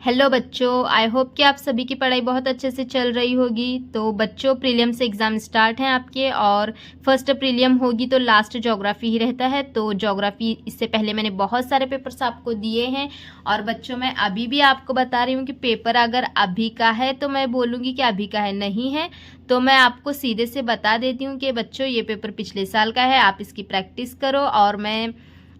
Hello बच्चों, I hope कि आप सभी की पढ़ाई बहुत अच्छे से चल रही होगी। तो बच्चों, प्रीलियम से एग्ज़ाम स्टार्ट हैं आपके और फर्स्ट प्रीलियम होगी तो लास्ट ज्योग्राफी ही रहता है। तो ज्योग्राफी इससे पहले मैंने बहुत सारे पेपर्स आपको दिए हैं और बच्चों मैं अभी भी आपको बता रही हूँ कि पेपर अगर अभी का है तो मैं बोलूँगी कि अभी का है, नहीं है तो मैं आपको सीधे से बता देती हूँ कि बच्चों ये पेपर पिछले साल का है, आप इसकी प्रैक्टिस करो। और मैं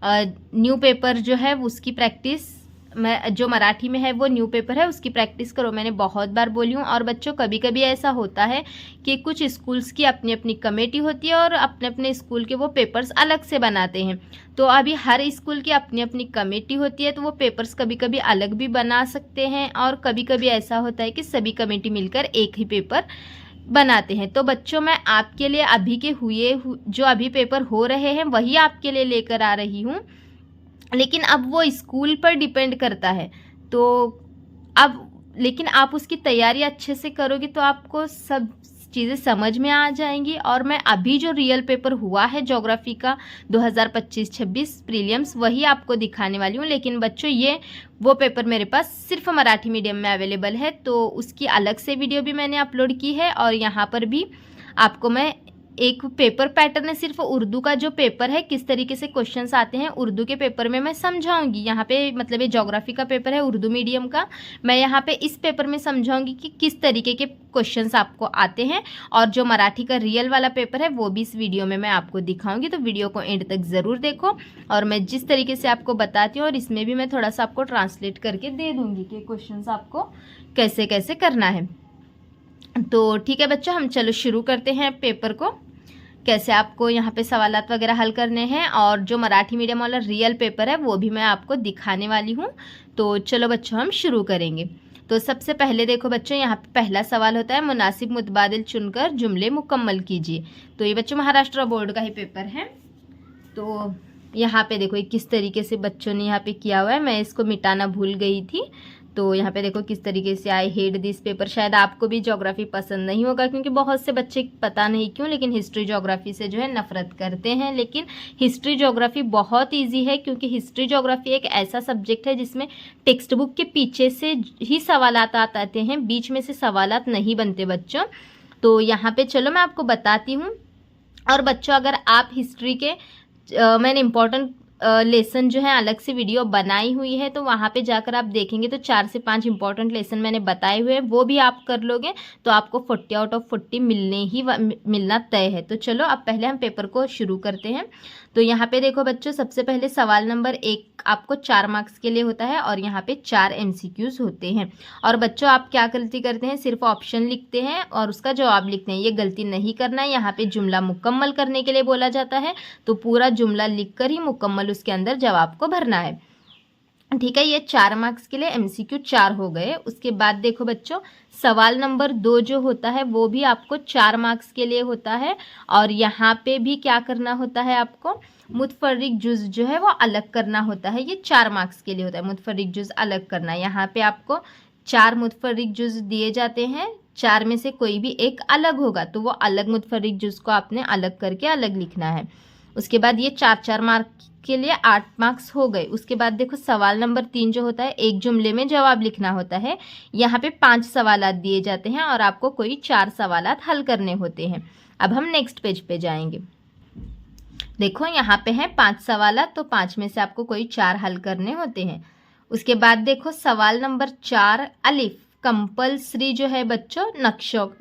न्यू पेपर जो है उसकी प्रैक्टिस, मैं जो मराठी में है वो न्यू पेपर है उसकी प्रैक्टिस करो, मैंने बहुत बार बोली हूँ। और बच्चों कभी कभी ऐसा होता है कि कुछ स्कूल्स की अपनी अपनी कमेटी होती है और अपने अपने स्कूल के वो पेपर्स अलग से बनाते हैं। तो अभी हर स्कूल की अपनी अपनी कमेटी होती है तो वो पेपर्स कभी कभी अलग भी बना सकते हैं और कभी कभी ऐसा होता है कि सभी कमेटी मिलकर एक ही पेपर बनाते हैं। तो बच्चों मैं आपके लिए अभी के जो अभी पेपर हो रहे हैं वही आपके लिए लेकर आ रही हूँ, लेकिन अब वो स्कूल पर डिपेंड करता है। तो अब लेकिन आप उसकी तैयारी अच्छे से करोगे तो आपको सब चीज़ें समझ में आ जाएंगी। और मैं अभी जो रियल पेपर हुआ है ज्योग्राफी का 2025-26 प्रीलियम्स वही आपको दिखाने वाली हूँ। लेकिन बच्चों ये वो पेपर मेरे पास सिर्फ मराठी मीडियम में अवेलेबल है, तो उसकी अलग से वीडियो भी मैंने अपलोड की है। और यहाँ पर भी आपको मैं एक पेपर पैटर्न है, सिर्फ उर्दू का जो पेपर है किस तरीके से क्वेश्चंस आते हैं उर्दू के पेपर में मैं समझाऊंगी। यहाँ पे मतलब ये ज्योग्राफी का पेपर है उर्दू मीडियम का, मैं यहाँ पे इस पेपर में समझाऊंगी कि किस तरीके के क्वेश्चंस आपको आते हैं। और जो मराठी का रियल वाला पेपर है वो भी इस वीडियो में मैं आपको दिखाऊंगी, तो वीडियो को एंड तक ज़रूर देखो। और मैं जिस तरीके से आपको बताती हूँ और इसमें भी मैं थोड़ा सा आपको ट्रांसलेट करके दे दूँगी कि क्वेश्चन आपको कैसे कैसे करना है। तो ठीक है बच्चों, हम चलो शुरू करते हैं पेपर को, कैसे आपको यहाँ पे सवालात वगैरह हल करने हैं। और जो मराठी मीडियम वाला रियल पेपर है वो भी मैं आपको दिखाने वाली हूँ। तो चलो बच्चों हम शुरू करेंगे। तो सबसे पहले देखो बच्चों, यहाँ पे पहला सवाल होता है मुनासिब मुतबादिल चुनकर जुमले मुकम्मल कीजिए। तो ये बच्चों महाराष्ट्र बोर्ड का ही पेपर है। तो यहाँ पे देखो किस तरीके से बच्चों ने यहाँ पे किया हुआ है, मैं इसको मिटाना भूल गई थी। तो यहाँ पे देखो किस तरीके से आई हेट दिस पेपर। शायद आपको भी ज्योग्राफी पसंद नहीं होगा क्योंकि बहुत से बच्चे पता नहीं क्यों लेकिन हिस्ट्री ज्योग्राफी से जो है नफरत करते हैं। लेकिन हिस्ट्री ज्योग्राफी बहुत इजी है क्योंकि हिस्ट्री ज्योग्राफी एक ऐसा सब्जेक्ट है जिसमें टेक्स्ट बुक के पीछे से ही सवालात आते हैं, बीच में से सवालात नहीं बनते बच्चों। तो यहाँ पे चलो मैं आपको बताती हूँ। और बच्चों अगर आप हिस्ट्री के मैंने इम्पोर्टेंट लेसन जो है अलग से वीडियो बनाई हुई है तो वहाँ पे जाकर आप देखेंगे तो 4 से 5 इंपॉर्टेंट लेसन मैंने बताए हुए हैं, वो भी आप कर लोगे तो आपको 40 आउट ऑफ 40 मिलना तय है। तो चलो अब पहले हम पेपर को शुरू करते हैं। तो यहाँ पे देखो बच्चों, सबसे पहले सवाल नंबर 1 आपको 4 मार्क्स के लिए होता है और यहाँ पे 4 MCQs होते हैं। और बच्चों आप क्या गलती करते हैं, सिर्फ ऑप्शन लिखते हैं और उसका जवाब लिखते हैं, ये गलती नहीं करना है। यहाँ पे जुमला मुकम्मल करने के लिए बोला जाता है, तो पूरा जुमला लिखकर ही मुकम्मल उसके अंदर जवाब को भरना है। ठीक है, ये 4 मार्क्स के लिए MCQ 4 हो गए। उसके बाद देखो बच्चों, सवाल नंबर 2 जो होता है वो भी आपको 4 मार्क्स के लिए होता है। और यहाँ पे भी क्या करना होता है, आपको मुतफर्रिक जुज जो है वो अलग करना होता है। ये 4 मार्क्स के लिए होता है, मुतफर्रिक जुज अलग करना। यहाँ पे आपको 4 मुतफर्रिक जुज दिए जाते हैं, 4 में से कोई भी एक अलग होगा तो वो अलग मुतफर्रिक जुज को आपने अलग करके अलग लिखना है। उसके बाद ये 4-4 मार्क के लिए 8 मार्क्स हो गए। उसके बाद देखो सवाल नंबर 3 जो होता है एक जुमले में जवाब लिखना होता है। यहाँ पे 5 सवालात दिए जाते हैं और आपको कोई 4 सवालात हल करने होते हैं। अब हम नेक्स्ट पेज पे जाएंगे। देखो यहाँ पे है 5 सवालात, तो 5 में से आपको कोई 4 हल करने होते हैं। उसके बाद देखो सवाल नंबर 4 अलिफ कंपल्सरी जो है बच्चों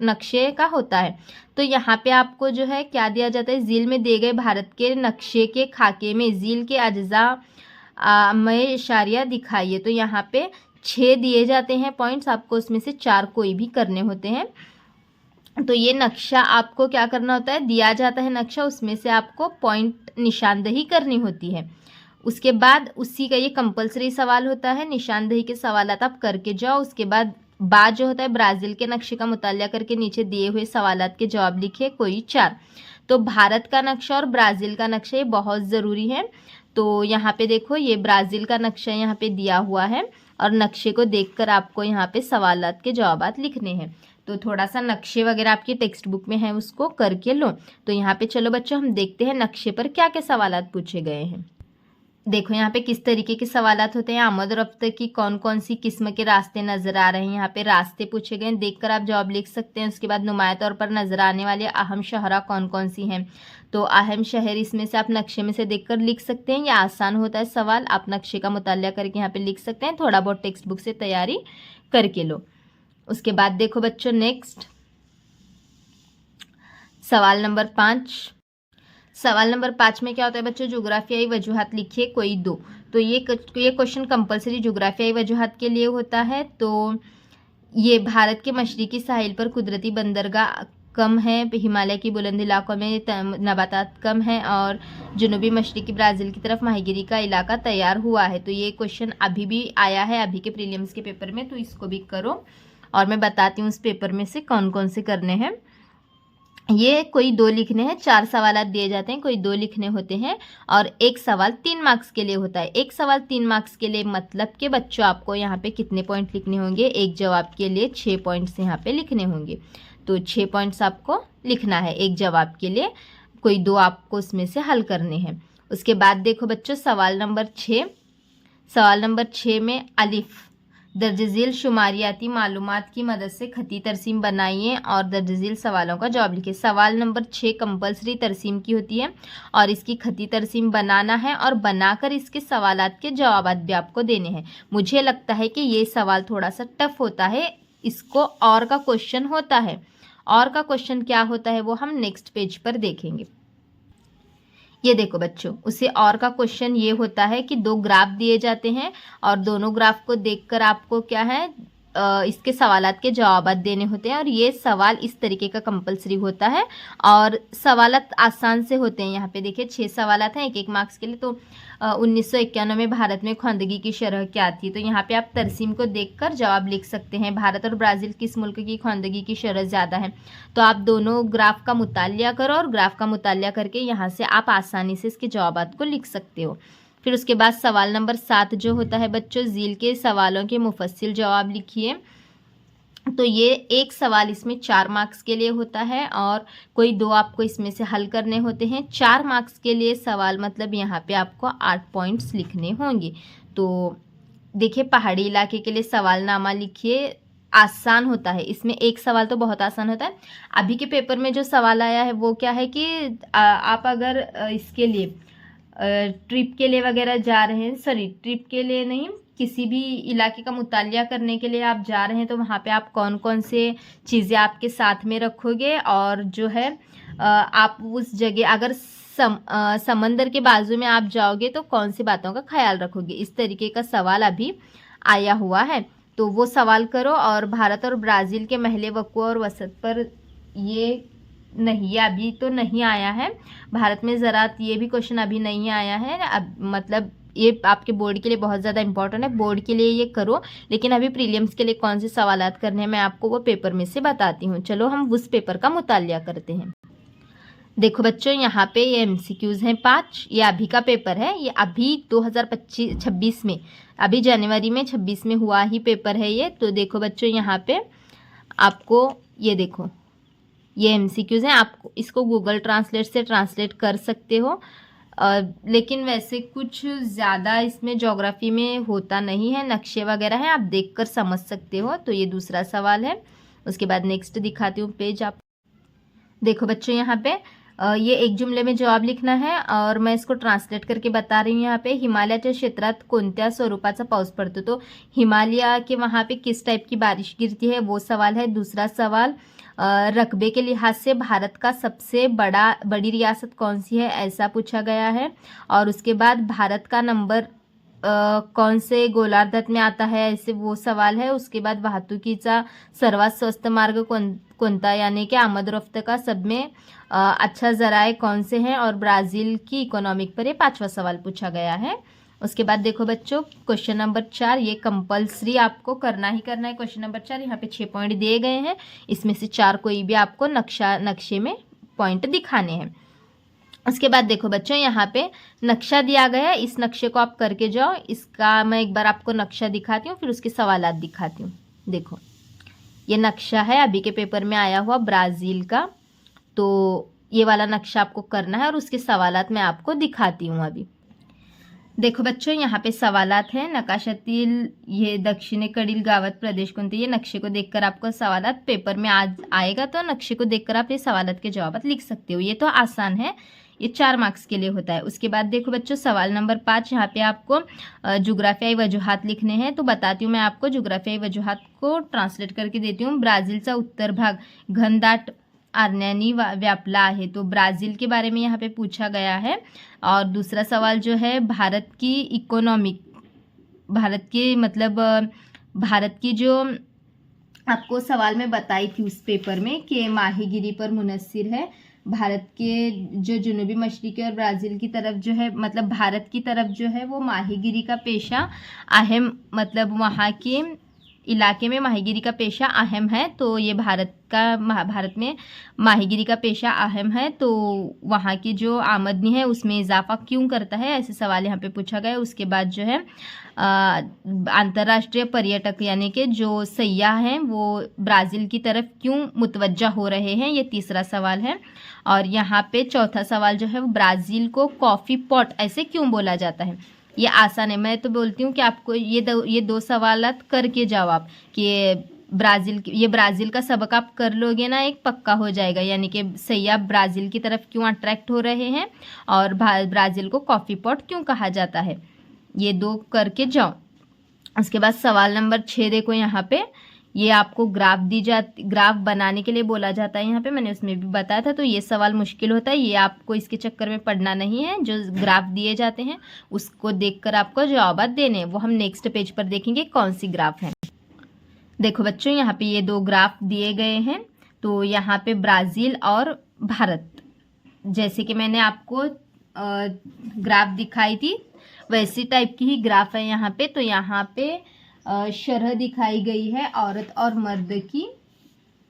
नक्शे का होता है। तो यहाँ पे आपको जो है क्या दिया जाता है, झील में दिए गए भारत के नक्शे के खाके में झील के अज्जा में इशारिया दिखाइए। तो यहाँ पे 6 दिए जाते हैं पॉइंट्स, आपको उसमें से 4 कोई भी करने होते हैं। तो ये नक्शा आपको क्या करना होता है, दिया जाता है नक्शा, उसमें से आपको पॉइंट निशानदही करनी होती है। उसके बाद उसी का ये कंपलसरी सवाल होता है, निशानदही के सवालात आप करके जाओ। उसके बाद जो होता है ब्राज़ील के नक्शे का मुतालिया करके नीचे दिए हुए सवालात के जवाब लिखिए कोई 4। तो भारत का नक्शा और ब्राज़ील का नक्शा ये बहुत ज़रूरी है। तो यहाँ पे देखो ये ब्राज़ील का नक्शा यहाँ पे दिया हुआ है और नक्शे को देखकर आपको यहाँ पे सवालात के जवाबात लिखने हैं। तो थोड़ा सा नक्शे वगैरह आपकी टेक्स्ट बुक में है उसको करके लो। तो यहाँ पे चलो बच्चों हम देखते हैं नक्शे पर क्या क्या सवालात पूछे गए हैं। देखो यहाँ पे किस तरीके के सवालात होते हैं। आमद और रफ्त की कौन कौन सी किस्म के रास्ते नजर आ रहे हैं, यहाँ पे रास्ते पूछे गए, देखकर आप जवाब लिख सकते हैं। उसके बाद नुमाया तौर पर नजर आने वाले अहम शहरा कौन कौन सी हैं, तो अहम शहर इसमें से आप नक्शे में से देखकर लिख सकते हैं। यह आसान होता है सवाल, आप नक्शे का मुताल्या करके यहाँ पे लिख सकते हैं। थोड़ा बहुत टेक्स्ट बुक से तैयारी करके लो। उसके बाद देखो बच्चों नेक्स्ट सवाल नंबर 5। सवाल नंबर 5 में क्या होता है बच्चों, जोग्राफियाई वजूहात लिखिए कोई दो। तो ये क्वेश्चन कंपलसरी जोग्राफियाई वजूहात के लिए होता है। तो ये भारत के मशरकी साहिल पर कुदरती बंदरगाह कम है, हिमालय की बुलंद इलाकों में नबातात कम है, और जनूबी मशरकी ब्राज़ील की तरफ माहीगिरी का इलाका तैयार हुआ है। तो ये क्वेश्चन अभी भी आया है अभी के प्रीलिम्स के पेपर में, तो इसको भी करो और मैं बताती हूँ उस पेपर में से कौन कौन से करने हैं। ये कोई दो लिखने हैं, 4 सवाल दिए जाते हैं, कोई 2 लिखने होते हैं, और एक सवाल 3 मार्क्स के लिए होता है। एक सवाल 3 मार्क्स के लिए मतलब कि बच्चों आपको यहाँ पे कितने पॉइंट लिखने होंगे, एक जवाब के लिए 6 पॉइंट्स यहाँ पे लिखने होंगे। तो 6 पॉइंट्स आपको लिखना है एक जवाब के लिए, कोई 2 आपको उसमें से हल करने हैं। उसके बाद देखो बच्चों सवाल नंबर 6। सवाल नंबर 6 में अलिफ दर्जझील शुमारियाती मालूमात की मदद से खती तरसीम बनाइए और दर्जझील सवालों का जवाब लिखिए। सवाल नंबर 6 कंपलसरी तरसीम की होती है और इसकी खती तरसीम बनाना है और बनाकर इसके सवालात के जवाब भी आपको देने हैं। मुझे लगता है कि ये सवाल थोड़ा सा टफ होता है, इसको और का क्वेश्चन होता है। और का क्वेश्चन क्या होता है वो हम नेक्स्ट पेज पर देखेंगे। ये देखो बच्चों, उसे और का क्वेश्चन ये होता है कि 2 ग्राफ दिए जाते हैं और दोनों ग्राफ को देखकर आपको क्या है इसके सवालात के जवाब देने होते हैं, और ये सवाल इस तरीके का कंपलसरी होता है और सवालात आसान से होते हैं। यहाँ पे देखिए 6 सवालात हैं 1-1 मार्क्स के लिए। तो 1991 में भारत में ख्वांदगी की शरह क्या थी, तो यहाँ पे आप तरसीम को देखकर जवाब लिख सकते हैं। भारत और ब्राज़ील किस मुल्क की ख्वांदगी की शरह ज़्यादा है, तो आप दोनों ग्राफ का मुतालिया करो और ग्राफ का मुतालिया करके यहाँ से आप आसानी से इसके जवाबात को लिख सकते हो। फिर उसके बाद सवाल नंबर 7 जो होता है बच्चों, झील के सवालों के मुफस्सिल जवाब लिखिए। तो ये एक सवाल इसमें 4 मार्क्स के लिए होता है और कोई 2 आपको इसमें से हल करने होते हैं। 4 मार्क्स के लिए सवाल मतलब यहाँ पे आपको 8 पॉइंट्स लिखने होंगे। तो देखिए पहाड़ी इलाके के लिए सवालनामा लिखिए, आसान होता है इसमें, एक सवाल तो बहुत आसान होता है। अभी के पेपर में जो सवाल आया है वो क्या है कि आप अगर इसके लिए ट्रिप के लिए वगैरह जा रहे हैं, सॉरी ट्रिप के लिए नहीं, किसी भी इलाके का मुतालिया करने के लिए आप जा रहे हैं, तो वहाँ पे आप कौन कौन से चीज़ें आपके साथ में रखोगे, और जो है आप उस जगह अगर समंदर के बाजू में आप जाओगे तो कौन सी बातों का ख्याल रखोगे, इस तरीके का सवाल अभी आया हुआ है। तो वो सवाल करो। और भारत और ब्राज़ील के महले वक़्वा और वसत पर ये नहीं, ये अभी तो नहीं आया है। भारत में ज़रात ये भी क्वेश्चन अभी नहीं आया है। अब मतलब ये आपके बोर्ड के लिए बहुत ज़्यादा इंपॉर्टेंट है, बोर्ड के लिए ये करो। लेकिन अभी प्रीलिम्स के लिए कौन से सवालात करने हैं मैं आपको वो पेपर में से बताती हूँ। चलो हम उस पेपर का मुतालिया करते हैं। देखो बच्चों यहाँ पे ये MCQs हैं 5, ये अभी का पेपर है, ये अभी 2026 में, अभी जनवरी में 26 में हुआ ही पेपर है ये। तो देखो बच्चों यहाँ पे आपको ये देखो ये MCQs हैं, आप इसको गूगल ट्रांसलेट से ट्रांसलेट कर सकते हो। लेकिन वैसे कुछ ज़्यादा इसमें ज्योग्राफी में होता नहीं है, नक्शे वगैरह हैं, आप देखकर समझ सकते हो। तो ये दूसरा सवाल है। उसके बाद नेक्स्ट दिखाती हूँ पेज आप। देखो बच्चों यहाँ पे ये एक जुमले में जवाब लिखना है और मैं इसको ट्रांसलेट करके बता रही हूँ। यहाँ पे हिमालयाच्या क्षेत्रात कोणत्या स्वरूपाचा पाऊस पडतो, तो हिमालय के वहाँ पे किस टाइप की बारिश गिरती है वो सवाल है। दूसरा सवाल रकबे के लिहाज से भारत का सबसे बड़ी रियासत कौन सी है, ऐसा पूछा गया है। और उसके बाद भारत का नंबर कौन से गोलार्धात में आता है, ऐसे वो सवाल है। उसके बाद वाहतुकीचा सर्वात स्वस्त मार्ग कोणता, यानी कि आमद रफ्त का सब में अच्छा जराए कौन से हैं, और ब्राज़ील की इकोनॉमिक पर ये 5वां सवाल पूछा गया है। उसके बाद देखो बच्चों क्वेश्चन नंबर 4, ये कंपलसरी आपको करना ही करना है। क्वेश्चन नंबर 4 यहाँ पे 6 पॉइंट दिए गए हैं, इसमें से 4 कोई भी आपको नक्शे में पॉइंट दिखाने हैं। उसके बाद देखो बच्चों यहाँ पे नक्शा दिया गया है, इस नक्शे को आप करके जाओ। इसका मैं एक बार आपको नक्शा दिखाती हूँ, फिर उसके सवालात दिखाती हूँ। देखो ये नक्शा है अभी के पेपर में आया हुआ ब्राज़ील का, तो ये वाला नक्शा आपको करना है और उसके सवालात मैं आपको दिखाती हूँ अभी। देखो बच्चों, यहाँ पे सवालात हैं। नकाशातील ये दक्षिणेकडील गावात प्रदेश कोणते, ये नक्शे को देखकर आपको सवालात पेपर में आज आएगा, तो नक्शे को देखकर आप ये सवालात के जवाब लिख सकते हो। ये तो आसान है, ये 4 मार्क्स के लिए होता है। उसके बाद देखो बच्चों, सवाल नंबर 5, यहाँ पे आपको जुग्राफियाई वजूहात लिखने हैं। तो बताती हूँ मैं आपको, जुग्राफियाई वजूहात को ट्रांसलेट करके देती हूँ। ब्राझीलचा उत्तर भाग घनदाट अरण्यांनी व्यापला आहे, तो ब्राज़ील के बारे में यहाँ पे पूछा गया है। और दूसरा सवाल जो है, भारत की इकोनॉमिक, भारत के मतलब भारत की जो आपको सवाल में बताई थी उस पेपर में कि माहीगिरी पर मुनस्सिर है। भारत के जो जुनूबी मशरिकी और ब्राज़ील की तरफ जो है, मतलब भारत की तरफ जो है वो माहीगिरी का पेशा अहम, मतलब वहाँ के इलाके में माहीगिरी का पेशा अहम है। तो ये भारत में माहीगिरी का पेशा अहम है, तो वहाँ की जो आमदनी है उसमें इजाफा क्यों करता है, ऐसे सवाल यहाँ पे पूछा गया है। उसके बाद जो है अंतर्राष्ट्रीय पर्यटक यानी कि जो सयाह हैं वो ब्राज़ील की तरफ क्यों मुतवज्जा हो रहे हैं, ये तीसरा सवाल है। और यहाँ पे चौथा सवाल जो है, वो ब्राज़ील को कॉफ़ी पॉट ऐसे क्यों बोला जाता है। ये आसान है, मैं तो बोलती हूँ कि आपको ये दो सवालात करके जाओ आप, कि ये ब्राज़ील का सबक आप कर लोगे ना, एक पक्का हो जाएगा। यानी कि सैयाह ब्राज़ील की तरफ क्यों अट्रैक्ट हो रहे हैं और ब्राज़ील को कॉफ़ी पॉट क्यों कहा जाता है, ये 2 करके जाओ। उसके बाद सवाल नंबर 6 देखो, यहाँ पे ये आपको ग्राफ बनाने के लिए बोला जाता है। यहाँ पे मैंने उसमें भी बताया था, तो ये सवाल मुश्किल होता है, ये आपको इसके चक्कर में पढ़ना नहीं है। जो ग्राफ दिए जाते हैं उसको देखकर आपको जवाब देने हैं, वो हम नेक्स्ट पेज पर देखेंगे कौन सी ग्राफ है। देखो बच्चों, यहाँ पे ये 2 ग्राफ दिए गए हैं। तो यहाँ पे ब्राज़ील और भारत, जैसे कि मैंने आपको ग्राफ दिखाई थी वैसी टाइप की ही ग्राफ है यहाँ पे। तो यहाँ पे शरह दिखाई गई है, औरत और मर्द की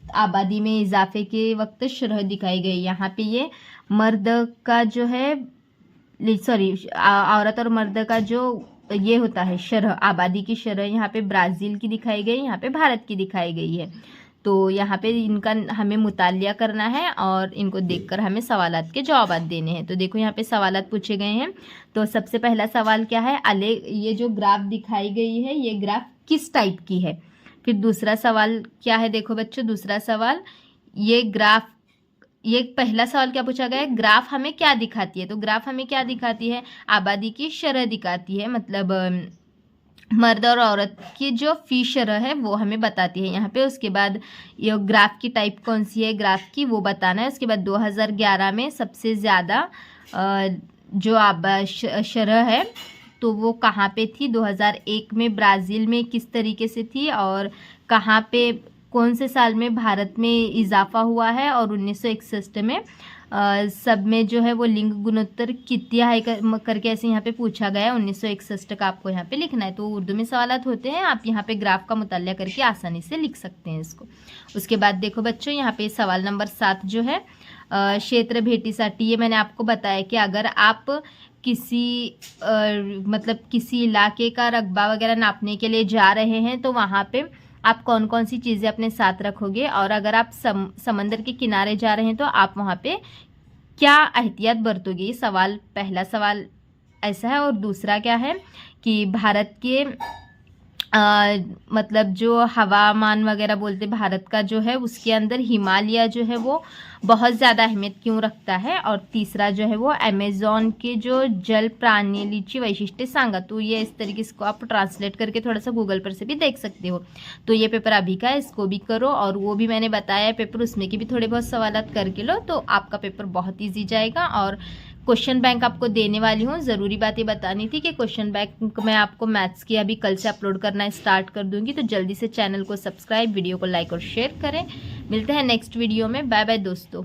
आबादी में इजाफे के वक्त शरह दिखाई गई। यहाँ पे ये मर्द का जो है, सॉरी, औरत और मर्द का जो ये होता है शरह, आबादी की शरह, यहाँ पे ब्राज़ील की दिखाई गई, यहाँ पे भारत की दिखाई गई है। तो यहाँ पे इनका हमें मुतालिया करना है और इनको देखकर हमें सवालात के जवाब देने हैं। तो देखो यहाँ पे सवालात पूछे गए हैं। तो सबसे पहला सवाल क्या है, ये जो ग्राफ दिखाई गई है ये ग्राफ किस टाइप की है। फिर दूसरा सवाल क्या है, देखो बच्चों, दूसरा सवाल, ये पहला सवाल क्या पूछा गया है, ग्राफ हमें क्या दिखाती है। तो ग्राफ हमें क्या दिखाती है, आबादी की शरह दिखाती है, मतलब मर्द और औरत की जो फी शरह है वो हमें बताती है यहाँ पे। उसके बाद ये ग्राफ की टाइप कौन सी है ग्राफ की, वो बताना है। उसके बाद 2011 में सबसे ज़्यादा जो शरह है तो वो कहाँ पे थी, 2001 में ब्राज़ील में किस तरीके से थी, और कहाँ पे कौन से साल में भारत में इजाफा हुआ है, और 1961 में सब में जो है वो लिंग गुणोत्तर कितना है करके ऐसे यहाँ पे पूछा गया है। 1961 का आपको यहाँ पे लिखना है। तो उर्दू में सवालात होते हैं, आप यहाँ पे ग्राफ का मुतालिया करके आसानी से लिख सकते हैं इसको। उसके बाद देखो बच्चों, यहाँ पे सवाल नंबर 7 जो है, क्षेत्र भेटीसाठी, ये मैंने आपको बताया कि अगर आप मतलब किसी इलाके का रकबा वगैरह नापने के लिए जा रहे हैं तो वहाँ पे आप कौन कौन सी चीज़ें अपने साथ रखोगे, और अगर आप समंदर के किनारे जा रहे हैं तो आप वहाँ पे क्या एहतियात बरतोगे। ये सवाल, पहला सवाल ऐसा है। और दूसरा क्या है कि भारत के मतलब जो हवामान वगैरह बोलते भारत का जो है, उसके अंदर हिमालय जो है वो बहुत ज़्यादा अहमियत क्यों रखता है। और तीसरा जो है वो अमेज़ॉन के जो जल प्रणालीची वैशिष्ट्य सांगा। तो ये इस तरीके से आप ट्रांसलेट करके थोड़ा सा गूगल पर से भी देख सकते हो। तो ये पेपर अभी का है, इसको भी करो, और वो भी मैंने बताया है पेपर, उसमें की भी थोड़े बहुत सवालात करके लो, तो आपका पेपर बहुत ईजी जाएगा। और क्वेश्चन बैंक आपको देने वाली हूँ। ज़रूरी बात ये बतानी थी कि क्वेश्चन बैंक मैं आपको मैथ्स की अभी कल से अपलोड करना स्टार्ट कर दूंगी, तो जल्दी से चैनल को सब्सक्राइब, वीडियो को लाइक और शेयर करें। मिलते हैं नेक्स्ट वीडियो में। बाय बाय दोस्तों।